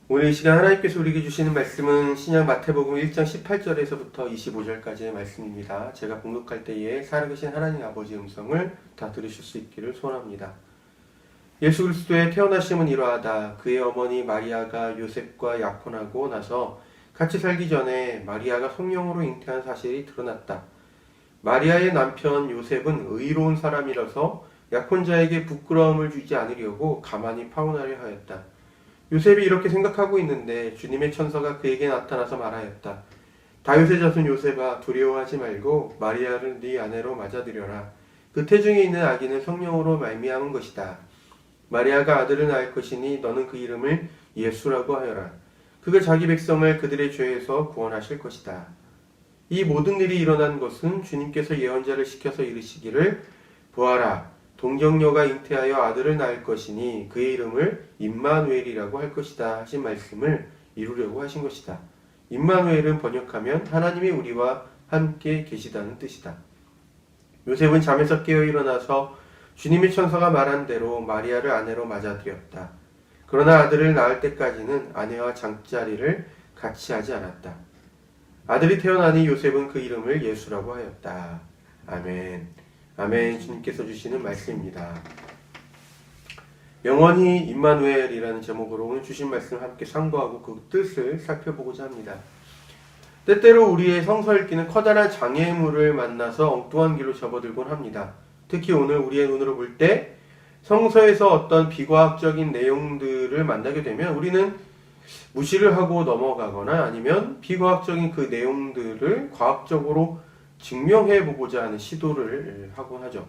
오늘 이 시간 하나님께서 우리에게 주시는 말씀은 신약 마태복음 1장 18절에서부터 25절까지의 말씀입니다. 제가 봉독할 때에 살아계신 하나님 아버지의 음성을 다 들으실 수 있기를 소원합니다. 예수 그리스도의 태어나심은 이러하다. 그의 어머니 마리아가 요셉과 약혼하고 나서 같이 살기 전에 마리아가 성령으로 잉태한 사실이 드러났다. 마리아의 남편 요셉은 의로운 사람이라서 약혼자에게 부끄러움을 주지 않으려고 가만히 파혼하려 하였다. 요셉이 이렇게 생각하고 있는데 주님의 천사가 그에게 나타나서 말하였다. 다윗의 자손 요셉아, 두려워하지 말고 마리아를 네 아내로 맞아들여라. 그 태중에 있는 아기는 성령으로 말미암은 것이다. 마리아가 아들을 낳을 것이니 너는 그 이름을 예수라고 하여라. 그가 자기 백성을 그들의 죄에서 구원하실 것이다. 이 모든 일이 일어난 것은 주님께서 예언자를 시켜서 이르시기를 보아라, 동정녀가 잉태하여 아들을 낳을 것이니 그의 이름을 임마누엘이라고 할 것이다 하신 말씀을 이루려고 하신 것이다. 임마누엘은 번역하면 하나님이 우리와 함께 계시다는 뜻이다. 요셉은 잠에서 깨어 일어나서 주님의 천사가 말한 대로 마리아를 아내로 맞아들였다. 그러나 아들을 낳을 때까지는 아내와 잠자리를 같이 하지 않았다. 아들이 태어나니 요셉은 그 이름을 예수라고 하였다. 아멘. 아멘. 주님께서 주시는 말씀입니다. 영원히 임마누엘이라는 제목으로 오늘 주신 말씀을 함께 상고하고 그 뜻을 살펴보고자 합니다. 때때로 우리의 성서 읽기는 커다란 장애물을 만나서 엉뚱한 길로 접어들곤 합니다. 특히 오늘 우리의 눈으로 볼 때 성서에서 어떤 비과학적인 내용들을 만나게 되면 우리는 무시를 하고 넘어가거나 아니면 비과학적인 그 내용들을 과학적으로 증명해 보고자 하는 시도를 하곤 하죠.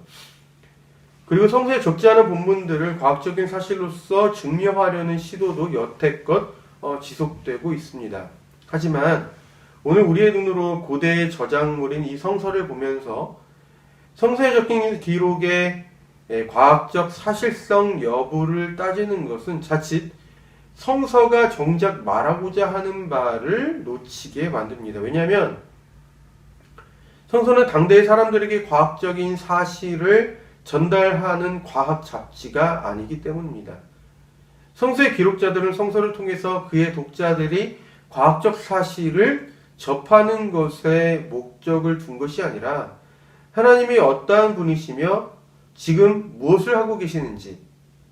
그리고 성서에 적지 않은 본문들을 과학적인 사실로서 증명하려는 시도도 여태껏 지속되고 있습니다. 하지만 오늘 우리의 눈으로 고대의 저작물인 이 성서를 보면서 성서에 적힌 기록의 과학적 사실성 여부를 따지는 것은 자칫 성서가 정작 말하고자 하는 바를 놓치게 만듭니다. 왜냐하면 성서는 당대의 사람들에게 과학적인 사실을 전달하는 과학 잡지가 아니기 때문입니다. 성서의 기록자들은 성서를 통해서 그의 독자들이 과학적 사실을 접하는 것에 목적을 둔 것이 아니라 하나님이 어떠한 분이시며 지금 무엇을 하고 계시는지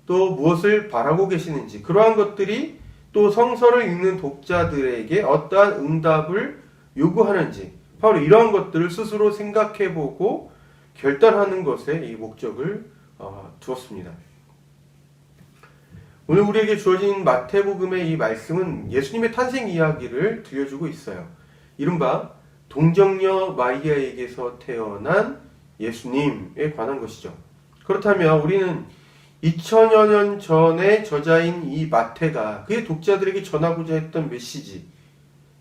또 무엇을 바라고 계시는지 그러한 것들이 또 성서를 읽는 독자들에게 어떠한 응답을 요구하는지 바로 이러한 것들을 스스로 생각해보고 결단하는 것에 이 목적을 두었습니다. 오늘 우리에게 주어진 마태복음의 이 말씀은 예수님의 탄생 이야기를 들려주고 있어요. 이른바 동정녀 마리아에게서 태어난 예수님에 관한 것이죠. 그렇다면 우리는 2000여 년 전에 저자인 이 마태가 그의 독자들에게 전하고자 했던 메시지,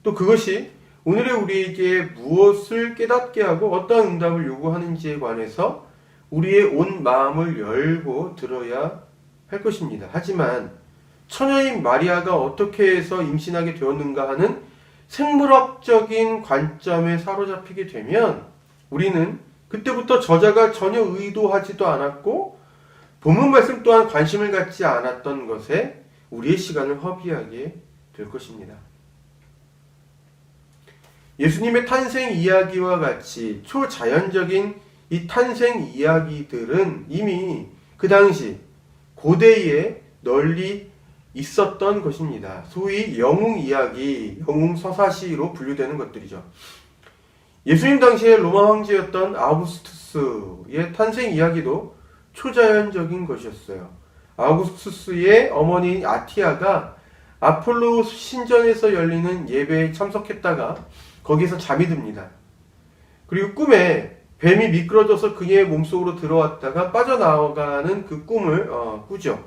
또 그것이 오늘의 우리에게 무엇을 깨닫게 하고 어떠한 응답을 요구하는지에 관해서 우리의 온 마음을 열고 들어야 할 것입니다. 하지만 처녀인 마리아가 어떻게 해서 임신하게 되었는가 하는 생물학적인 관점에 사로잡히게 되면 우리는 그때부터 저자가 전혀 의도하지도 않았고 본문 말씀 또한 관심을 갖지 않았던 것에 우리의 시간을 허비하게 될 것입니다. 예수님의 탄생 이야기와 같이 초자연적인 이 탄생 이야기들은 이미 그 당시 고대에 널리 있었던 것입니다. 소위 영웅 이야기, 영웅 서사시로 분류되는 것들이죠. 예수님 당시에 로마 황제였던 아우구스투스의 탄생 이야기도 초자연적인 것이었어요. 아우구스투스의 어머니 아티아가 아폴로 신전에서 열리는 예배에 참석했다가 거기서 잠이 듭니다. 그리고 꿈에 뱀이 미끄러져서 그의 몸속으로 들어왔다가 빠져나가는 그 꿈을 꾸죠.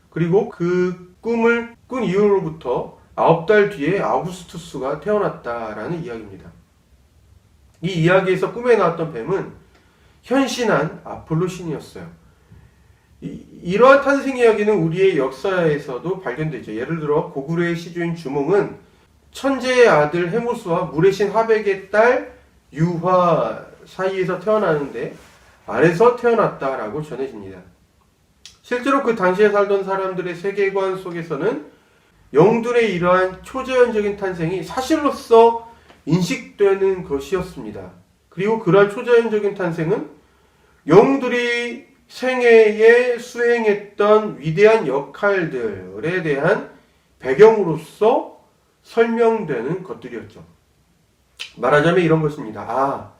그리고 그 꿈을 꾼 이후로부터 9달 뒤에 아우구스투스가 태어났다라는 이야기입니다. 이 이야기에서 꿈에 나왔던 뱀은 현신한 아폴로 신이었어요. 이러한 탄생 이야기는 우리의 역사에서도 발견되죠. 예를 들어 고구려의 시주인 주몽은 천재의 아들 헤모스와 물의 신 하백의 딸 유화 사이에서 태어나는데 아래서 태어났다라고 전해집니다. 실제로 그 당시에 살던 사람들의 세계관 속에서는 영들의 이러한 초자연적인 탄생이 사실로서 인식되는 것이었습니다. 그리고 그러한 초자연적인 탄생은 영들이 생애에 수행했던 위대한 역할들에 대한 배경으로서 설명되는 것들이었죠. 말하자면 이런 것입니다.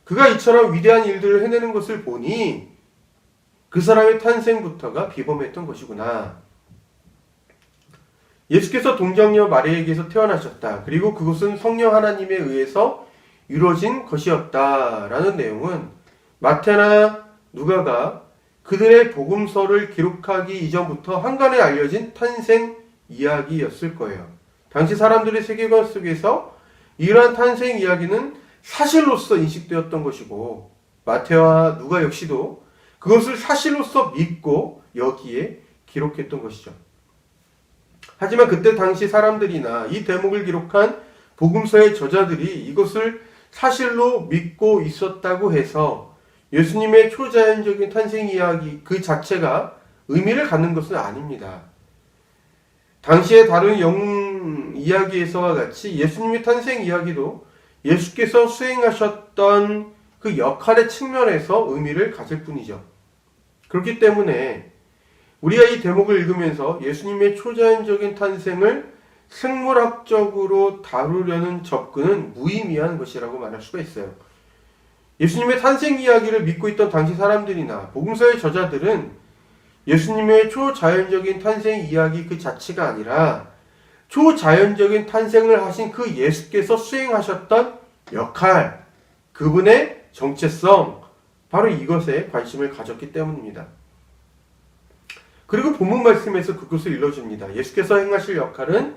그가 이처럼 위대한 일들을 해내는 것을 보니 그 사람의 탄생부터가 비범했던 것이구나. 예수께서 동정녀 마리아에게서 태어나셨다. 그리고 그것은 성령 하나님에 의해서 이루어진 것이었다라는 내용은 마태나 누가가 그들의 복음서를 기록하기 이전부터 한간에 알려진 탄생 이야기였을 거예요. 당시 사람들의 세계관 속에서 이러한 탄생 이야기는 사실로서 인식되었던 것이고 마태와 누가 역시도 그것을 사실로서 믿고 여기에 기록했던 것이죠. 하지만 그때 당시 사람들이나 이 대목을 기록한 복음서의 저자들이 이것을 사실로 믿고 있었다고 해서 예수님의 초자연적인 탄생 이야기 그 자체가 의미를 갖는 것은 아닙니다. 당시의 다른 영 이야기에서와 같이 예수님의 탄생 이야기도 예수께서 수행하셨던 그 역할의 측면에서 의미를 가질 뿐이죠. 그렇기 때문에 우리가 이 대목을 읽으면서 예수님의 초자연적인 탄생을 생물학적으로 다루려는 접근은 무의미한 것이라고 말할 수가 있어요. 예수님의 탄생 이야기를 믿고 있던 당시 사람들이나 복음서의 저자들은 예수님의 초자연적인 탄생 이야기 그 자체가 아니라 초자연적인 탄생을 하신 그 예수께서 수행하셨던 역할, 그분의 정체성, 바로 이것에 관심을 가졌기 때문입니다. 그리고 본문 말씀에서 그것을 일러줍니다. 예수께서 행하실 역할은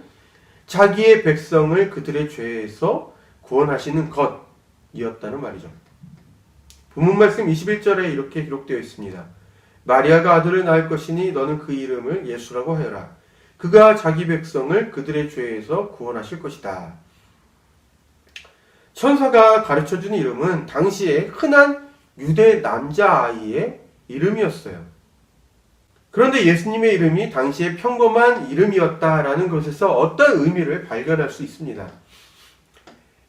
자기의 백성을 그들의 죄에서 구원하시는 것이었다는 말이죠. 본문 말씀 21절에 이렇게 기록되어 있습니다. 마리아가 아들을 낳을 것이니 너는 그 이름을 예수라고 하여라. 그가 자기 백성을 그들의 죄에서 구원하실 것이다. 천사가 가르쳐준 이름은 당시에 흔한 유대 남자아이의 이름이었어요. 그런데 예수님의 이름이 당시에 평범한 이름이었다라는 것에서 어떤 의미를 발견할 수 있습니다.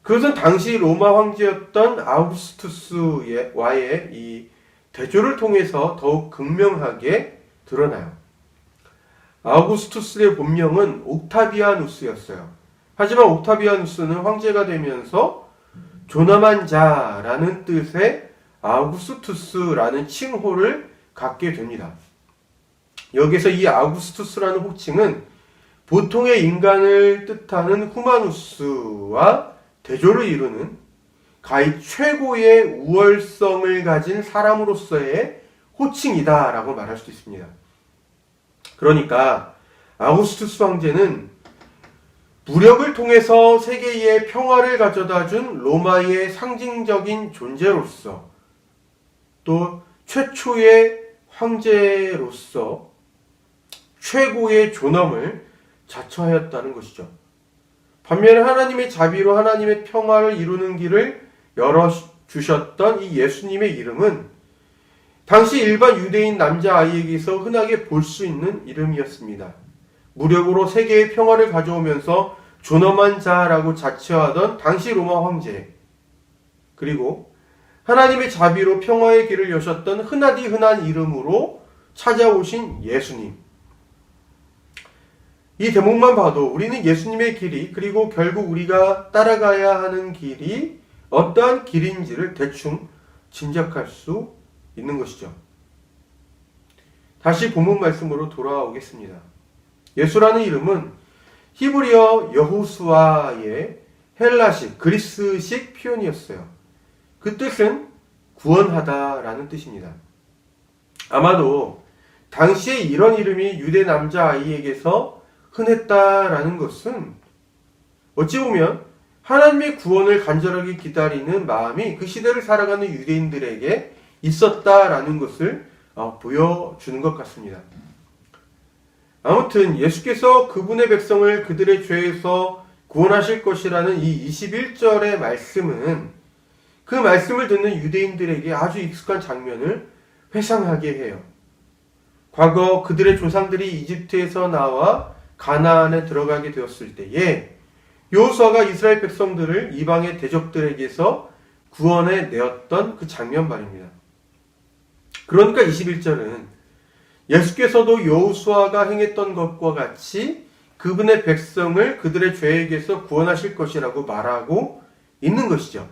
그것은 당시 로마 황제였던 아우구스투스와의 이 대조를 통해서 더욱 극명하게 드러나요. 아우구스투스의 본명은 옥타비아누스였어요. 하지만 옥타비아누스는 황제가 되면서 조남한 자라는 뜻의 아우구스투스라는 칭호를 갖게 됩니다. 여기서 이 아우구스투스라는 호칭은 보통의 인간을 뜻하는 후마누스와 대조를 이루는 가히 최고의 우월성을 가진 사람으로서의 호칭이다라고 말할 수도 있습니다. 그러니까 아우구스투스 황제는 무력을 통해서 세계에 평화를 가져다준 로마의 상징적인 존재로서 또 최초의 황제로서 최고의 존엄을 자처하였다는 것이죠. 반면에 하나님의 자비로 하나님의 평화를 이루는 길을 열어주셨던 이 예수님의 이름은 당시 일반 유대인 남자아이에게서 흔하게 볼 수 있는 이름이었습니다. 무력으로 세계의 평화를 가져오면서 존엄한 자라고 자처하던 당시 로마 황제, 그리고 하나님의 자비로 평화의 길을 여셨던 흔하디 흔한 이름으로 찾아오신 예수님. 이 대목만 봐도 우리는 예수님의 길이, 그리고 결국 우리가 따라가야 하는 길이 어떠한 길인지를 대충 짐작할 수 있는 것이죠. 다시 본문 말씀으로 돌아오겠습니다. 예수라는 이름은 히브리어 여호수아의 헬라식, 그리스식 표현이었어요. 그 뜻은 구원하다라는 뜻입니다. 아마도 당시에 이런 이름이 유대 남자아이에게서 흔했다라는 것은 어찌 보면 하나님의 구원을 간절하게 기다리는 마음이 그 시대를 살아가는 유대인들에게 있었다라는 것을 보여주는 것 같습니다. 아무튼 예수께서 그분의 백성을 그들의 죄에서 구원하실 것이라는 이 21절의 말씀은 그 말씀을 듣는 유대인들에게 아주 익숙한 장면을 회상하게 해요. 과거 그들의 조상들이 이집트에서 나와 가나안에 들어가게 되었을 때에 여호수아가 이스라엘 백성들을 이방의 대적들에게서 구원해 내었던 그 장면 말입니다. 그러니까 21절은 예수께서도 여호수아가 행했던 것과 같이 그분의 백성을 그들의 죄에게서 구원하실 것이라고 말하고 있는 것이죠.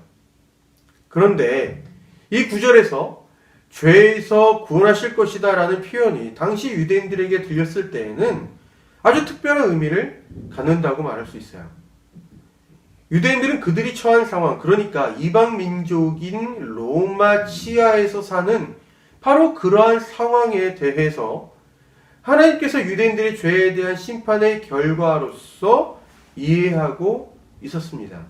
그런데 이 구절에서 죄에서 구원하실 것이다 라는 표현이 당시 유대인들에게 들렸을 때에는 아주 특별한 의미를 갖는다고 말할 수 있어요. 유대인들은 그들이 처한 상황, 그러니까 이방 민족인 로마 치하에서 사는 바로 그러한 상황에 대해서 하나님께서 유대인들의 죄에 대한 심판의 결과로서 이해하고 있었습니다.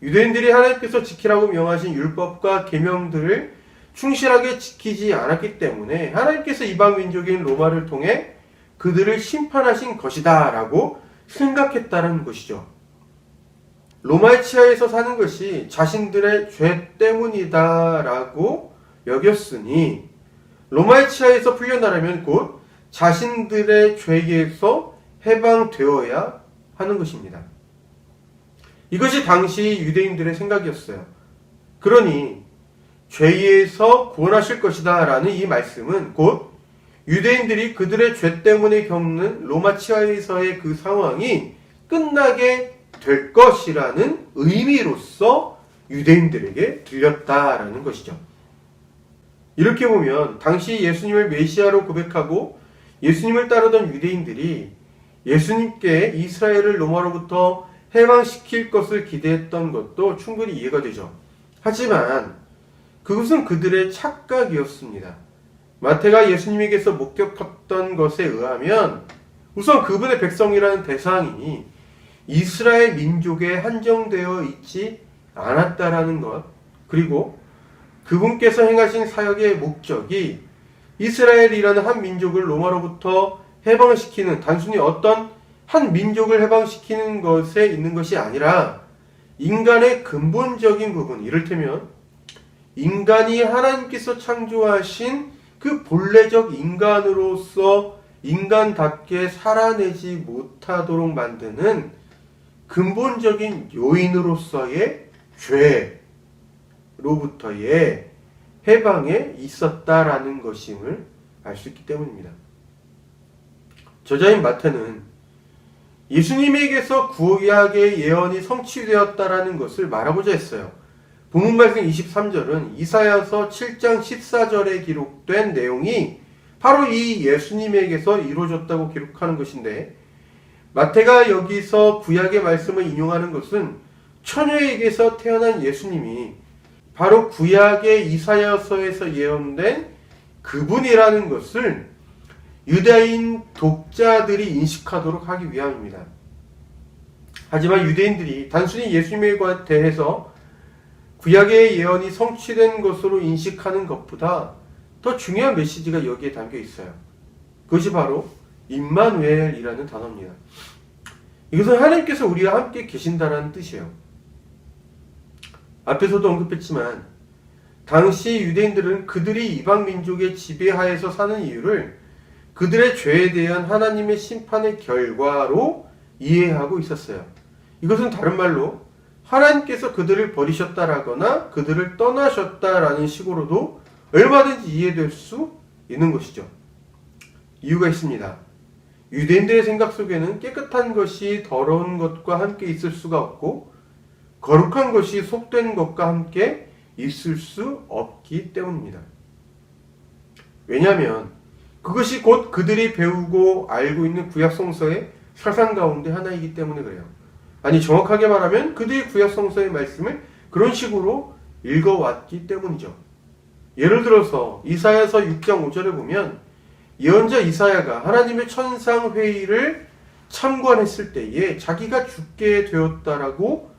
유대인들이 하나님께서 지키라고 명하신 율법과 계명들을 충실하게 지키지 않았기 때문에 하나님께서 이방 민족인 로마를 통해 그들을 심판하신 것이다 라고 생각했다는 것이죠. 로마의 치하에서 사는 것이 자신들의 죄 때문이다 라고 여겼으니 로마의 치하에서 풀려나려면 곧 자신들의 죄에서 해방되어야 하는 것입니다. 이것이 당시 유대인들의 생각이었어요. 그러니 죄에서 구원하실 것이다 라는 이 말씀은 곧 유대인들이 그들의 죄 때문에 겪는 로마 치하에서의 그 상황이 끝나게 될 것이라는 의미로서 유대인들에게 들렸다라는 것이죠. 이렇게 보면 당시 예수님을 메시아로 고백하고 예수님을 따르던 유대인들이 예수님께 이스라엘을 로마로부터 해방시킬 것을 기대했던 것도 충분히 이해가 되죠. 하지만 그것은 그들의 착각이었습니다. 마태가 예수님에게서 목격했던 것에 의하면 우선 그분의 백성이라는 대상이 이스라엘 민족에 한정되어 있지 않았다라는 것, 그리고 그분께서 행하신 사역의 목적이 이스라엘이라는 한 민족을 로마로부터 해방시키는, 단순히 어떤 한 민족을 해방시키는 것에 있는 것이 아니라 인간의 근본적인 부분, 이를테면 인간이 하나님께서 창조하신 그 본래적 인간으로서 인간답게 살아내지 못하도록 만드는 근본적인 요인으로서의 죄로부터의 해방에 있었다라는 것임을 알 수 있기 때문입니다. 저자인 마태는 예수님에게서 구약의 예언이 성취되었다라는 것을 말하고자 했어요. 본문 말씀 23절은 이사야서 7장 14절에 기록된 내용이 바로 이 예수님에게서 이루어졌다고 기록하는 것인데, 마태가 여기서 구약의 말씀을 인용하는 것은 처녀에게서 태어난 예수님이 바로 구약의 이사야서에서 예언된 그분이라는 것을 유대인 독자들이 인식하도록 하기 위함입니다. 하지만 유대인들이 단순히 예수님에 대해서 구약의 예언이 성취된 것으로 인식하는 것보다 더 중요한 메시지가 여기에 담겨 있어요. 그것이 바로 임마누엘이라는 단어입니다. 이것은 하나님께서 우리와 함께 계신다는 뜻이에요. 앞에서도 언급했지만 당시 유대인들은 그들이 이방 민족의 지배하에서 사는 이유를 그들의 죄에 대한 하나님의 심판의 결과로 이해하고 있었어요. 이것은 다른 말로 하나님께서 그들을 버리셨다라거나 그들을 떠나셨다라는 식으로도 얼마든지 이해될 수 있는 것이죠. 이유가 있습니다. 유대인들의 생각 속에는 깨끗한 것이 더러운 것과 함께 있을 수가 없고 거룩한 것이 속된 것과 함께 있을 수 없기 때문입니다. 왜냐하면 그것이 곧 그들이 배우고 알고 있는 구약 성서의 사상 가운데 하나이기 때문에 그래요. 아니, 정확하게 말하면 그들이 구약 성서의 말씀을 그런 식으로 읽어왔기 때문이죠. 예를 들어서 이사야서 6장 5절에 보면 예언자 이사야가 하나님의 천상회의를 참관했을 때에 자기가 죽게 되었다라고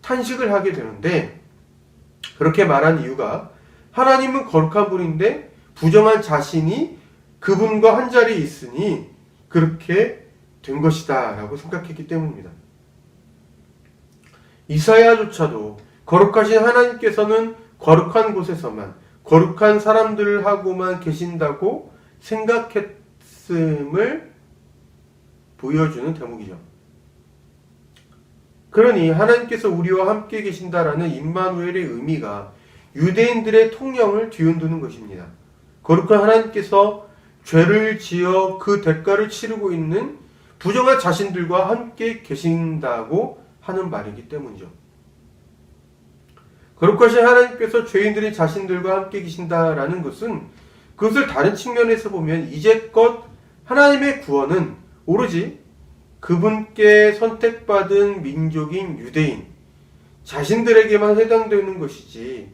탄식을 하게 되는데, 그렇게 말한 이유가 하나님은 거룩한 분인데 부정한 자신이 그분과 한 자리에 있으니 그렇게 된 것이다 라고 생각했기 때문입니다. 이사야조차도 거룩하신 하나님께서는 거룩한 곳에서만 거룩한 사람들하고만 계신다고 생각했음을 보여주는 대목이죠. 그러니 하나님께서 우리와 함께 계신다라는 임마누엘의 의미가 유대인들의 통념을 뒤흔드는 것입니다. 거룩한 하나님께서 죄를 지어 그 대가를 치르고 있는 부정한 자신들과 함께 계신다고 하는 말이기 때문이죠. 거룩하신 하나님께서 죄인들이 자신들과 함께 계신다라는 것은 그것을 다른 측면에서 보면 이제껏 하나님의 구원은 오로지 그분께 선택받은 민족인 유대인 자신들에게만 해당되는 것이지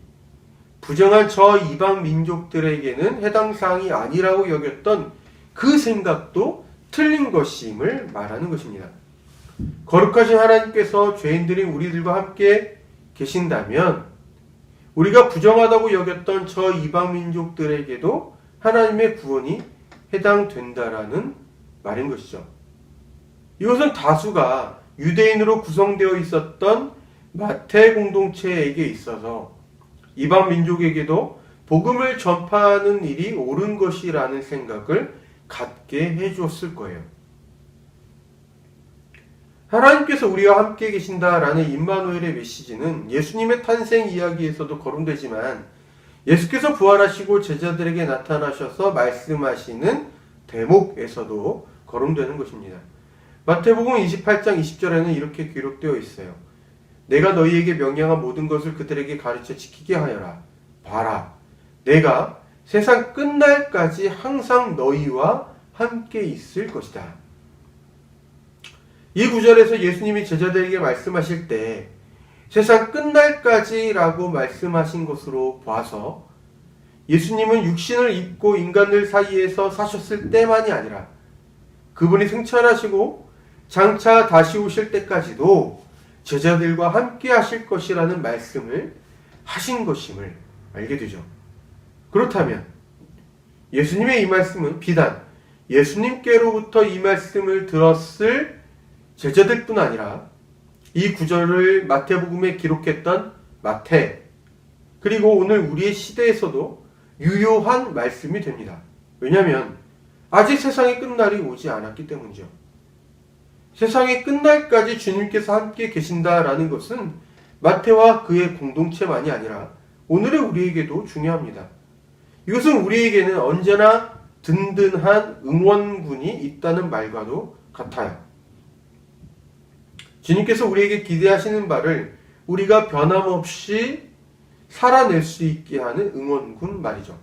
부정한 저 이방 민족들에게는 해당 사항이 아니라고 여겼던 그 생각도 틀린 것임을 말하는 것입니다. 거룩하신 하나님께서 죄인들인 우리들과 함께 계신다면 우리가 부정하다고 여겼던 저 이방 민족들에게도 하나님의 구원이 해당된다라는 말인 것이죠. 이것은 다수가 유대인으로 구성되어 있었던 마태 공동체에게 있어서 이방 민족에게도 복음을 전파하는 일이 옳은 것이라는 생각을 갖게 해주었을 거예요. 하나님께서 우리와 함께 계신다라는 임마누엘의 메시지는 예수님의 탄생 이야기에서도 거론되지만 예수께서 부활하시고 제자들에게 나타나셔서 말씀하시는 대목에서도 거론되는 것입니다. 마태복음 28장 20절에는 이렇게 기록되어 있어요. 내가 너희에게 명령한 모든 것을 그들에게 가르쳐 지키게 하여라. 봐라. 내가 세상 끝날까지 항상 너희와 함께 있을 것이다. 이 구절에서 예수님이 제자들에게 말씀하실 때 세상 끝날까지라고 말씀하신 것으로 봐서 예수님은 육신을 입고 인간들 사이에서 사셨을 때만이 아니라 그분이 승천하시고 장차 다시 오실 때까지도 제자들과 함께 하실 것이라는 말씀을 하신 것임을 알게 되죠. 그렇다면 예수님의 이 말씀은 비단 예수님께로부터 이 말씀을 들었을 제자들뿐 아니라 이 구절을 마태복음에 기록했던 마태 그리고 오늘 우리의 시대에서도 유효한 말씀이 됩니다. 왜냐하면 아직 세상의 끝날이 오지 않았기 때문이죠. 세상의 끝날까지 주님께서 함께 계신다라는 것은 마태와 그의 공동체만이 아니라 오늘의 우리에게도 중요합니다. 이것은 우리에게는 언제나 든든한 응원군이 있다는 말과도 같아요. 주님께서 우리에게 기대하시는 바를 우리가 변함없이 살아낼 수 있게 하는 응원군 말이죠.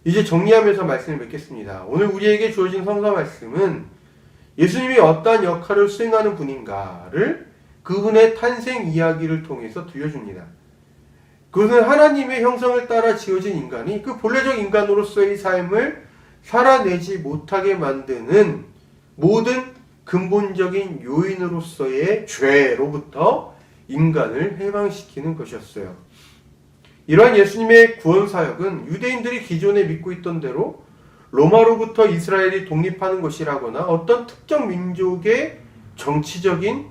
이제 정리하면서 말씀을 맺겠습니다. 오늘 우리에게 주어진 성서 말씀은 예수님이 어떠한 역할을 수행하는 분인가를 그분의 탄생 이야기를 통해서 들려줍니다. 그것은 하나님의 형상을 따라 지어진 인간이 그 본래적 인간으로서의 삶을 살아내지 못하게 만드는 모든 근본적인 요인으로서의 죄로부터 인간을 해방시키는 것이었어요. 이러한 예수님의 구원 사역은 유대인들이 기존에 믿고 있던 대로 로마로부터 이스라엘이 독립하는 것이라거나 어떤 특정 민족의 정치적인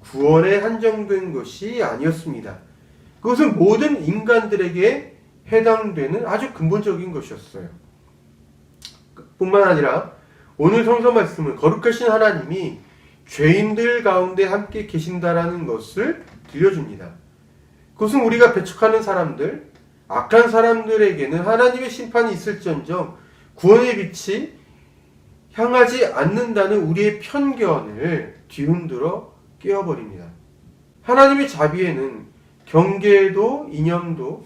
구원에 한정된 것이 아니었습니다. 그것은 모든 인간들에게 해당되는 아주 근본적인 것이었어요. 뿐만 아니라 오늘 성서 말씀은 거룩하신 하나님이 죄인들 가운데 함께 계신다라는 것을 들려줍니다. 그것은 우리가 배척하는 사람들, 악한 사람들에게는 하나님의 심판이 있을지언정 구원의 빛이 향하지 않는다는 우리의 편견을 뒤흔들어 깨어버립니다. 하나님의 자비에는 경계도, 이념도,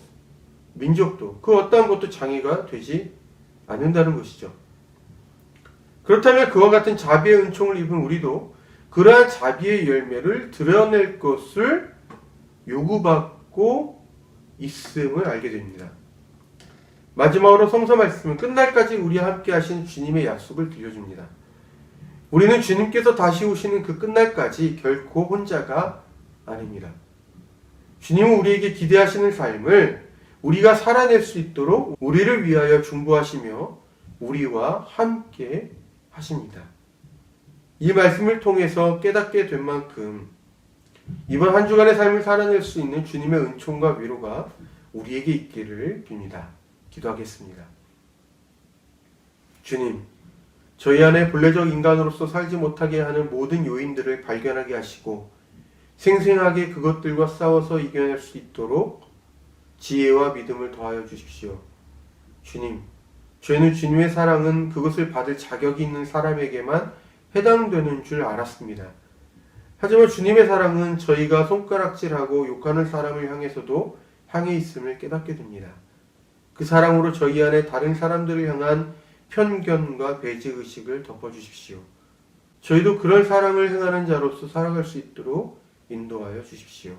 민족도 그 어떠한 것도 장애가 되지 않는다는 것이죠. 그렇다면 그와 같은 자비의 은총을 입은 우리도 그러한 자비의 열매를 드러낼 것을 요구받고 있음을 알게 됩니다. 마지막으로 성서 말씀은 끝날까지 우리와 함께 하신 주님의 약속을 들려줍니다. 우리는 주님께서 다시 오시는 그 끝날까지 결코 혼자가 아닙니다. 주님은 우리에게 기대하시는 삶을 우리가 살아낼 수 있도록 우리를 위하여 중보하시며 우리와 함께 하십니다. 이 말씀을 통해서 깨닫게 된 만큼 이번 한 주간의 삶을 살아낼 수 있는 주님의 은총과 위로가 우리에게 있기를 빕니다. 기도하겠습니다. 주님, 저희 안에 본래적 인간으로서 살지 못하게 하는 모든 요인들을 발견하게 하시고 생생하게 그것들과 싸워서 이겨낼 수 있도록 지혜와 믿음을 더하여 주십시오. 주님, 죄는 주님의 사랑은 그것을 받을 자격이 있는 사람에게만 해당되는 줄 알았습니다. 하지만 주님의 사랑은 저희가 손가락질하고 욕하는 사람을 향해서도 향해 있음을 깨닫게 됩니다. 그 사랑으로 저희 안에 다른 사람들을 향한 편견과 배제의식을 덮어주십시오. 저희도 그런 사랑을 행하는 자로서 살아갈 수 있도록 인도하여 주십시오.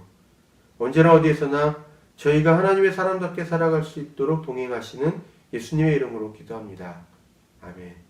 언제나 어디에서나 저희가 하나님의 사람답게 살아갈 수 있도록 동행하시는 예수님의 이름으로 기도합니다. 아멘.